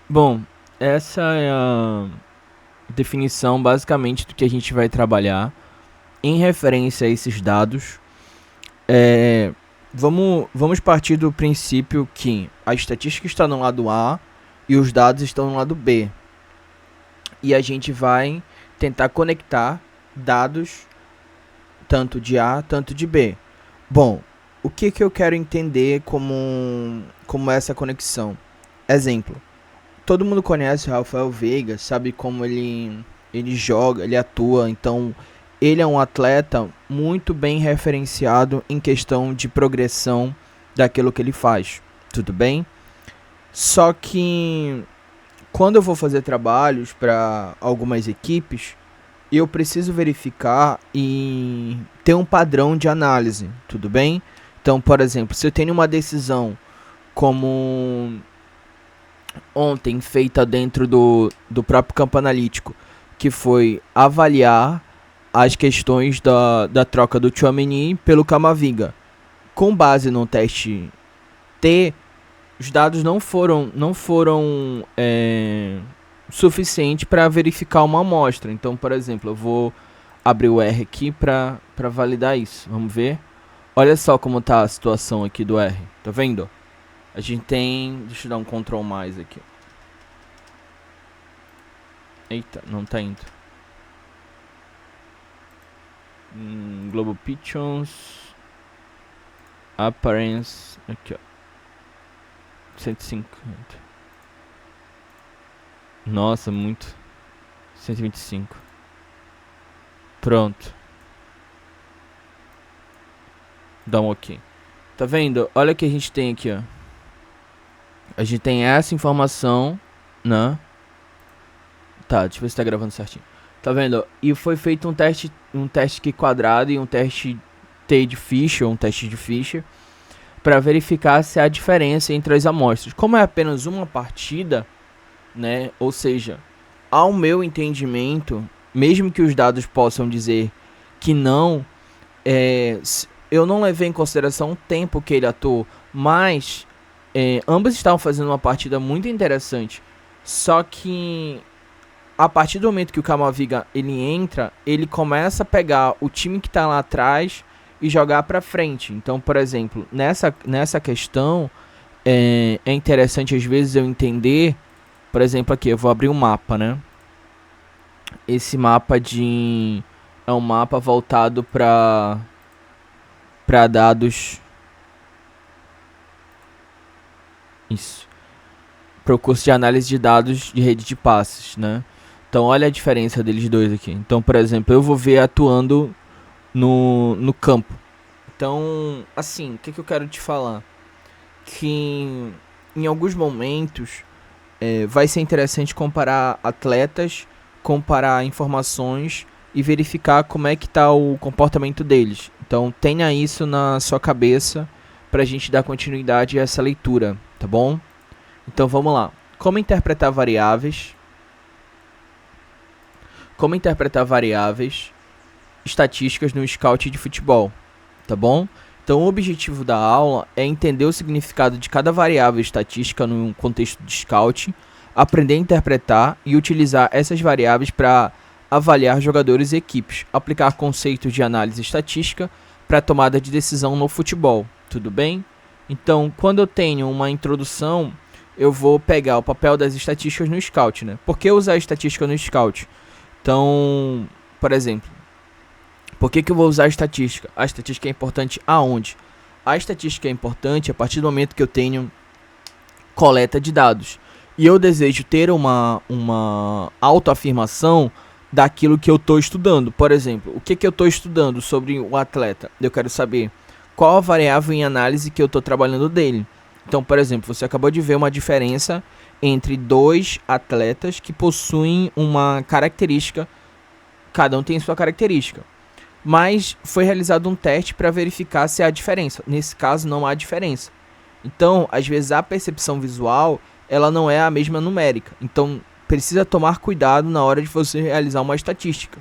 Bom, essa é a definição basicamente do que a gente vai trabalhar em referência a esses dados. Vamos partir do princípio que a estatística está no lado A e os dados estão no lado B. E a gente vai tentar conectar dados tanto de A, tanto de B. Bom, o que eu quero entender como essa conexão? Exemplo. Todo mundo conhece o Rafael Veiga, sabe como ele joga, ele atua, então ele é um atleta muito bem referenciado em questão de progressão daquilo que ele faz, tudo bem? Só que quando eu vou fazer trabalhos para algumas equipes, eu preciso verificar e ter um padrão de análise, tudo bem? Então, por exemplo, se eu tenho uma decisão como ontem feita dentro do próprio campo analítico, que foi avaliar as questões da troca do Tchouaméni pelo Camavinga. Com base no teste T, os dados não foram suficientes para verificar uma amostra. Então, por exemplo, eu vou abrir o R aqui para validar isso. Vamos ver. Olha só como está a situação aqui do R. Tá vendo? A gente tem... Deixa eu dar um Ctrl mais aqui. Eita, não tá indo. Global Pictures. Appearance. Aqui, ó. 150. Nossa, muito. 125. Pronto. Dá um OK. Tá vendo? Olha o que a gente tem aqui, ó. A gente tem essa informação, né? Tá, deixa eu ver se tá gravando certinho. Tá vendo? E foi feito um teste Q quadrado e um teste T de Fisher, um teste de Fisher, para verificar se há diferença entre as amostras. Como é apenas uma partida, né? Ou seja, ao meu entendimento, mesmo que os dados possam dizer que não, eu não levei em consideração o tempo que ele atuou, mas ambos estavam fazendo uma partida muito interessante. Só que a partir do momento que o Camavinga ele entra, ele começa a pegar o time que está lá atrás e jogar para frente. Então, por exemplo, nessa questão é interessante às vezes eu entender, por exemplo, aqui eu vou abrir um mapa, né? Esse mapa é um mapa voltado para dados. Isso. Para o curso de análise de dados de rede de passes, né? Então olha a diferença deles dois aqui. Então, por exemplo, eu vou ver atuando no campo. Então, assim, o que eu quero te falar? Que em alguns momentos vai ser interessante comparar atletas, comparar informações e verificar como é que está o comportamento deles. Então tenha isso na sua cabeça para a gente dar continuidade a essa leitura, tá bom? Então vamos lá. Como interpretar variáveis estatísticas no scout de futebol, tá bom? Então o objetivo da aula é entender o significado de cada variável estatística no contexto de scout, aprender a interpretar e utilizar essas variáveis para avaliar jogadores e equipes, aplicar conceitos de análise estatística para tomada de decisão no futebol, tudo bem? Então, quando eu tenho uma introdução, eu vou pegar o papel das estatísticas no scout, né? Por que usar a estatística no scout? Então, por exemplo, por que eu vou usar a estatística? A estatística é importante aonde? A estatística é importante a partir do momento que eu tenho coleta de dados. E eu desejo ter uma autoafirmação daquilo que eu estou estudando. Por exemplo, o que eu estou estudando sobre o atleta? Eu quero saber qual a variável em análise que eu estou trabalhando dele. Então, por exemplo, você acabou de ver uma diferença entre dois atletas que possuem uma característica, cada um tem sua característica. Mas foi realizado um teste para verificar se há diferença. Nesse caso, não há diferença. Então, às vezes, a percepção visual ela não é a mesma numérica. Então, precisa tomar cuidado na hora de você realizar uma estatística.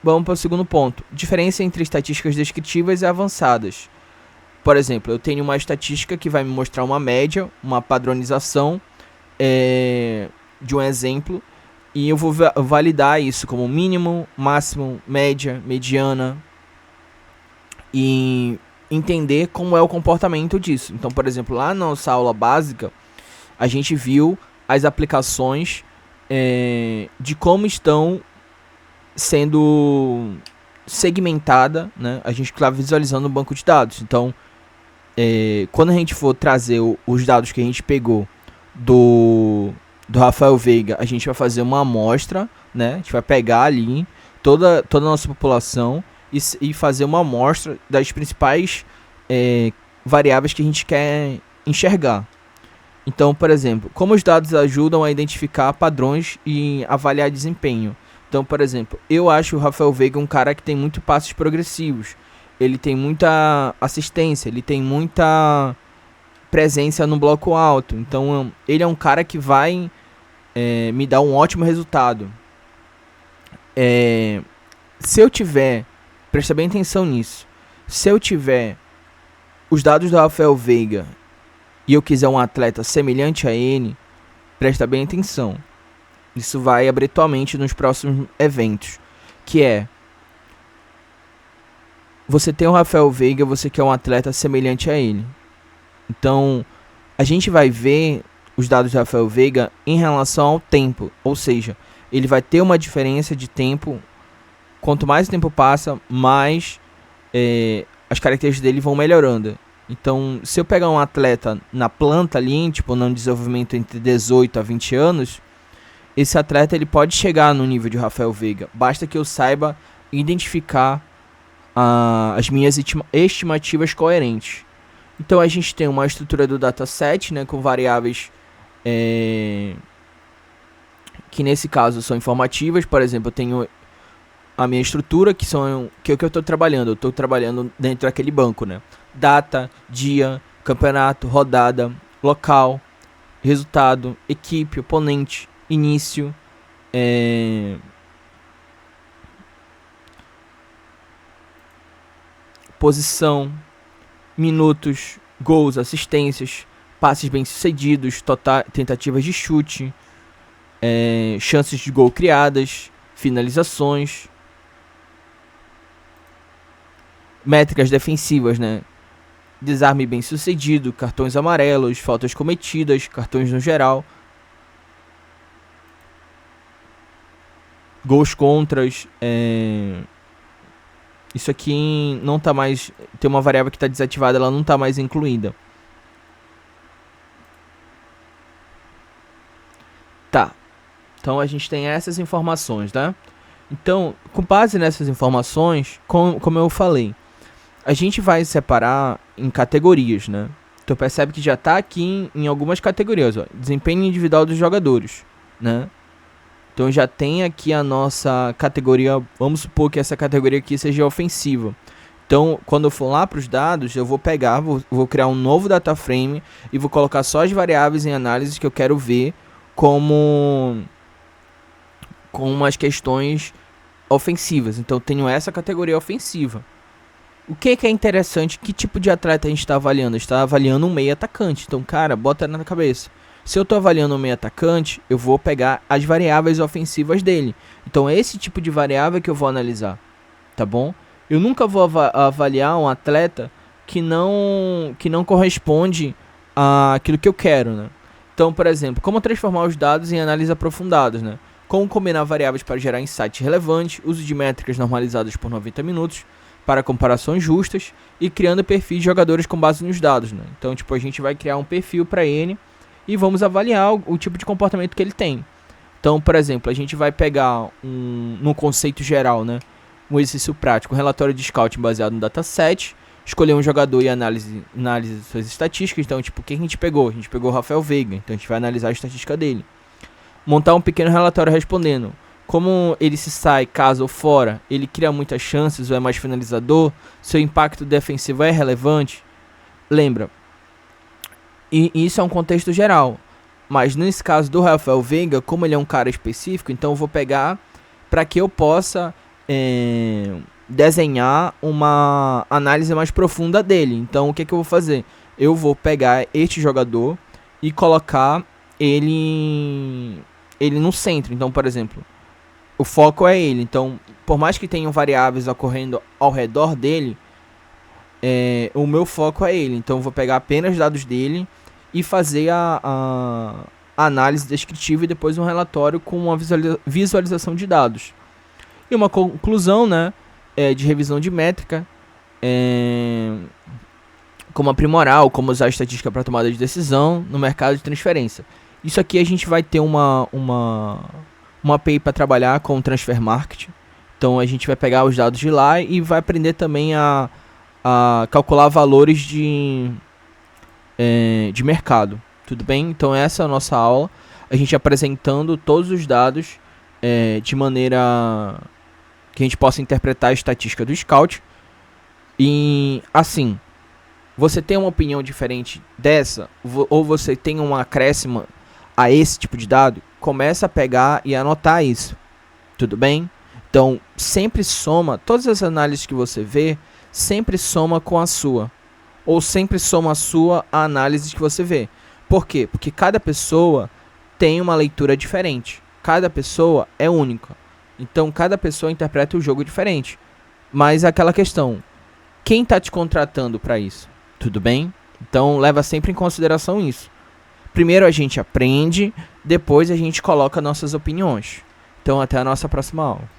Vamos para o segundo ponto. Diferença entre estatísticas descritivas e avançadas. Por exemplo, eu tenho uma estatística que vai me mostrar uma média, uma padronização de um exemplo, e eu vou validar isso como mínimo, máximo, média, mediana, e entender como é o comportamento disso. Então, por exemplo, lá na nossa aula básica, a gente viu as aplicações de como estão sendo segmentada, né? A gente está visualizando o banco de dados. Então, quando a gente for trazer os dados que a gente pegou do Rafael Veiga, a gente vai fazer uma amostra, né? A gente vai pegar ali toda a nossa população e fazer uma amostra das principais variáveis que a gente quer enxergar. Então, por exemplo, como os dados ajudam a identificar padrões e avaliar desempenho. Então, por exemplo, eu acho o Rafael Veiga um cara que tem muito passos progressivos. Ele tem muita assistência, ele tem muita presença no bloco alto. Então, ele é um cara que vai me dar um ótimo resultado. Se eu tiver, presta bem atenção nisso, se eu tiver os dados do Rafael Veiga e eu quiser um atleta semelhante a ele, presta bem atenção. Isso vai abrir tua mente nos próximos eventos. Que é, você tem o Rafael Veiga, você quer um atleta semelhante a ele. Então, a gente vai ver os dados do Rafael Veiga em relação ao tempo. Ou seja, ele vai ter uma diferença de tempo. Quanto mais o tempo passa, mais as características dele vão melhorando. Então, se eu pegar um atleta na planta ali, tipo, no desenvolvimento entre 18 a 20 anos, esse atleta ele pode chegar no nível de Rafael Veiga. Basta que eu saiba identificar as minhas estimativas coerentes. Então, a gente tem uma estrutura do dataset, né, com variáveis que nesse caso são informativas. Por exemplo, eu tenho a minha estrutura, que é o que eu estou trabalhando. Eu estou trabalhando dentro daquele banco, né? Data, dia, campeonato, rodada, local, resultado, equipe, oponente, início, posição, minutos, gols, assistências, passes bem-sucedidos, tentativas de chute, chances de gol criadas, finalizações, métricas defensivas, né? Desarme bem sucedido, cartões amarelos, faltas cometidas, cartões no geral, gols contras. Isso aqui não tá mais, tem uma variável que está desativada, ela não está mais incluída. Tá, então a gente tem essas informações, tá? Então, com base nessas informações, como eu falei, a gente vai separar em categorias, né? Então percebe que já está aqui em algumas categorias, ó. Desempenho individual dos jogadores, né? Então já tem aqui a nossa categoria, vamos supor que essa categoria aqui seja ofensiva. Então, quando eu for lá para os dados, eu vou pegar, vou criar um novo data frame e vou colocar só as variáveis em análise que eu quero ver com umas questões ofensivas. Então, eu tenho essa categoria ofensiva. O que é interessante? Que tipo de atleta a gente está avaliando? A gente está avaliando um meio atacante. Então, cara, bota na cabeça. Se eu estou avaliando um meio atacante, eu vou pegar as variáveis ofensivas dele. Então, é esse tipo de variável que eu vou analisar. Tá bom? Eu nunca vou avaliar um atleta que não corresponde àquilo que eu quero, né? Então, por exemplo, como transformar os dados em análises aprofundadas, né? Como combinar variáveis para gerar insights relevantes, uso de métricas normalizadas por 90 minutos, para comparações justas e criando perfis de jogadores com base nos dados, né? Então, tipo, a gente vai criar um perfil para ele e vamos avaliar o tipo de comportamento que ele tem. Então, por exemplo, a gente vai pegar no conceito geral, né, um exercício prático, um relatório de scouting baseado no dataset, escolher um jogador e análise de suas estatísticas. Então, tipo, quem a gente pegou? A gente pegou o Rafael Veiga, então a gente vai analisar a estatística dele. Montar um pequeno relatório respondendo como ele se sai, casa ou fora, ele cria muitas chances ou é mais finalizador, seu impacto defensivo é relevante. Lembra, e isso é um contexto geral, mas nesse caso do Rafael Veiga, como ele é um cara específico, então eu vou pegar para que eu possa desenhar uma análise mais profunda dele. Então, o que eu vou fazer? Eu vou pegar este jogador e colocar ele no centro. Então, por exemplo, o foco é ele. Então, por mais que tenham variáveis ocorrendo ao redor dele, o meu foco é ele. Então, eu vou pegar apenas dados dele e fazer a análise descritiva e depois um relatório com uma visualização de dados. E uma conclusão, né, de revisão de métrica, como aprimorar ou como usar a estatística para tomada de decisão no mercado de transferência. Isso aqui a gente vai ter uma API para trabalhar com o Transfer Market. Então a gente vai pegar os dados de lá e vai aprender também a calcular valores de mercado. Tudo bem? Então essa é a nossa aula. A gente apresentando todos os dados de maneira que a gente possa interpretar a estatística do Scout. E assim, você tem uma opinião diferente dessa, ou você tem um acréscimo a esse tipo de dado, começa a pegar e anotar isso. Tudo bem? Então, sempre soma, todas as análises que você vê, sempre soma com a sua. Ou sempre soma a sua a análise que você vê. Por quê? Porque cada pessoa tem uma leitura diferente. Cada pessoa é única. Então, cada pessoa interpreta o jogo diferente. Mas é aquela questão, quem está te contratando para isso? Tudo bem? Então, leva sempre em consideração isso. Primeiro a gente aprende, depois a gente coloca nossas opiniões. Então, até a nossa próxima aula.